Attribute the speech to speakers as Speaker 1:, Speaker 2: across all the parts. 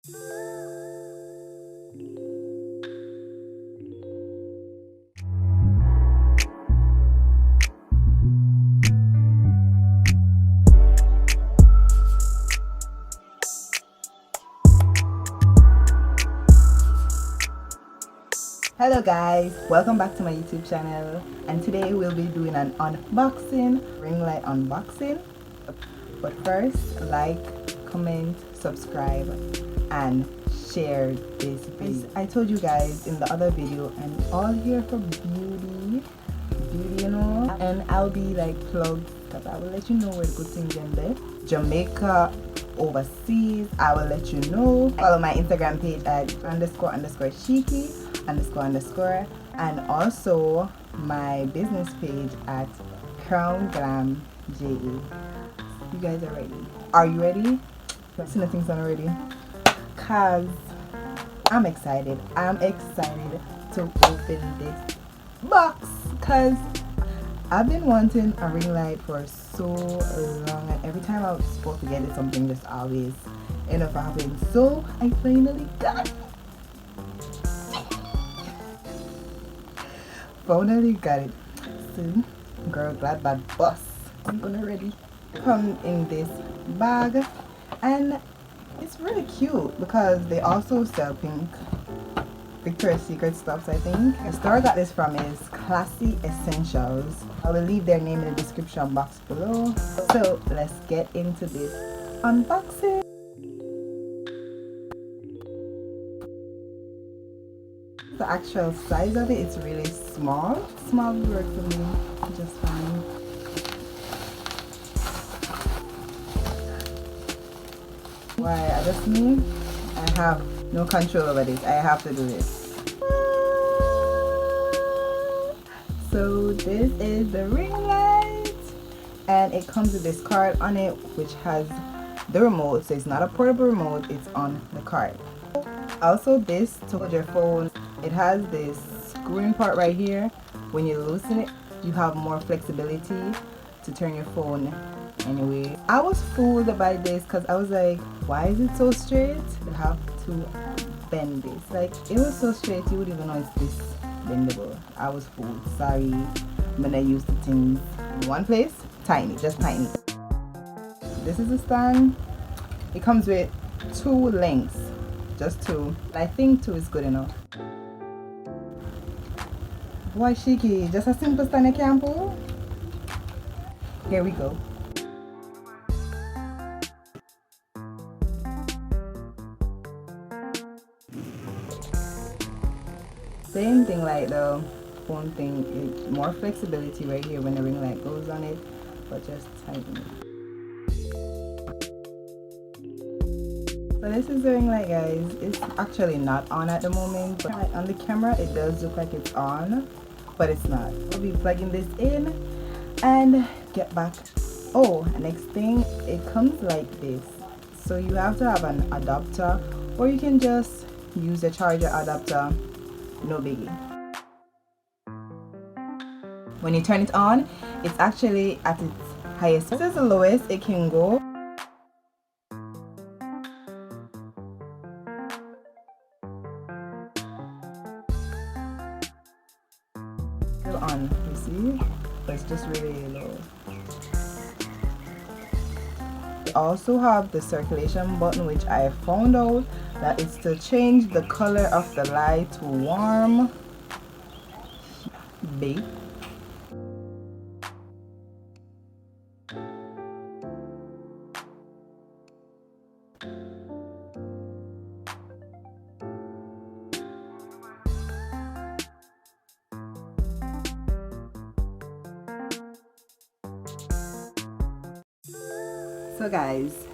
Speaker 1: Hello guys, welcome back to my YouTube channel, and today we'll be doing an unboxing, ring light unboxing. But first, like, comment, subscribe and share this video. I told you guys in the other video, I'm all here for beauty, you know, and I'll be like plugged because I will let you know where the good things in there. Jamaica, overseas, I will let you know. Follow my Instagram page at __cheeky __, and also my business page at crownglamja. You guys are ready? Are you ready? Let's see, nothing's done already. Cause I'm excited. I'm excited to open this box cause I've been wanting a ring light for so long, and every time I was supposed to get it, something just always end up happening. So I finally got it. Finally got it. So, girl, glad bad boss. I'm gonna ready come in this bag, and it's really cute because they also sell pink Victoria's Secret stuffs. I think the store I got this from is Classy Essentials. I will leave their name in the description box below. So let's get into this unboxing. The actual size of it, it's really small. Small will work for me just fine. Why, I just mean I have no control over this. I have to do this. So this is the ring light, and it comes with this card on it which has the remote. So it's not a portable remote, it's on the card. Also, this to hold your phone, it has this screwing part right here. When you loosen it, you have more flexibility to turn your phone anyway. I was fooled by this because I was like, why is it so straight? You have to bend this. Like, it was so straight you wouldn't even know it's this bendable. I was fooled. Sorry. I'm gonna use the things in one place. Tiny, just tiny. This is the stand. It comes with 2 lengths. Just 2. I think 2 is good enough. Boy, Shiki, just a simple stand I can pull. Here we go. Same thing like the phone thing. It's more flexibility right here when the ring light goes on it, but just tighten it. So this is the ring light, guys. It's actually not on at the moment, but on the camera it does look like it's on, but it's not. I'll be plugging this in and get back. Oh, next thing, it comes like this. So you have to have an adapter, or you can just use a charger adapter. No biggie. When you turn it on, it's actually at its highest. This is the lowest it can go. Still on, you see? But it's just really low. We also have the circulation button, which I found out that it's to change the color of the light to warm, beige. So guys,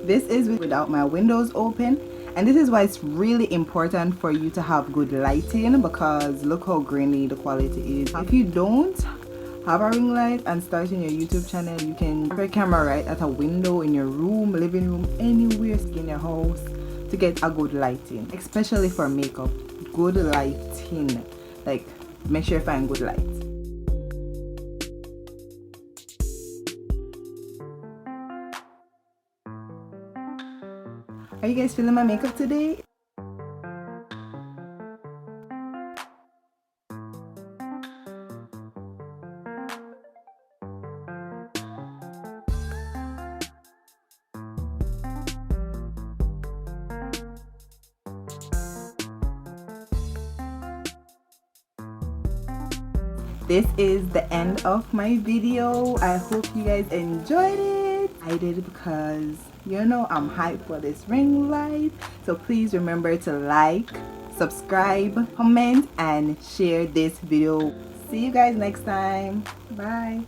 Speaker 1: this is without my windows open, and this is why it's really important for you to have good lighting, because look how grainy the quality is. If you don't have a ring light and starting your YouTube channel, you can put your camera right at a window in your room, living room, anywhere in your house to get a good lighting, especially for makeup. Good lighting, like make sure you find good light. Are you guys feeling my makeup today? This is the end of my video. I hope you guys enjoyed it. I did because you know I'm hyped for this ring light. So please remember to like, subscribe, comment, and share this video. See you guys next time. Bye.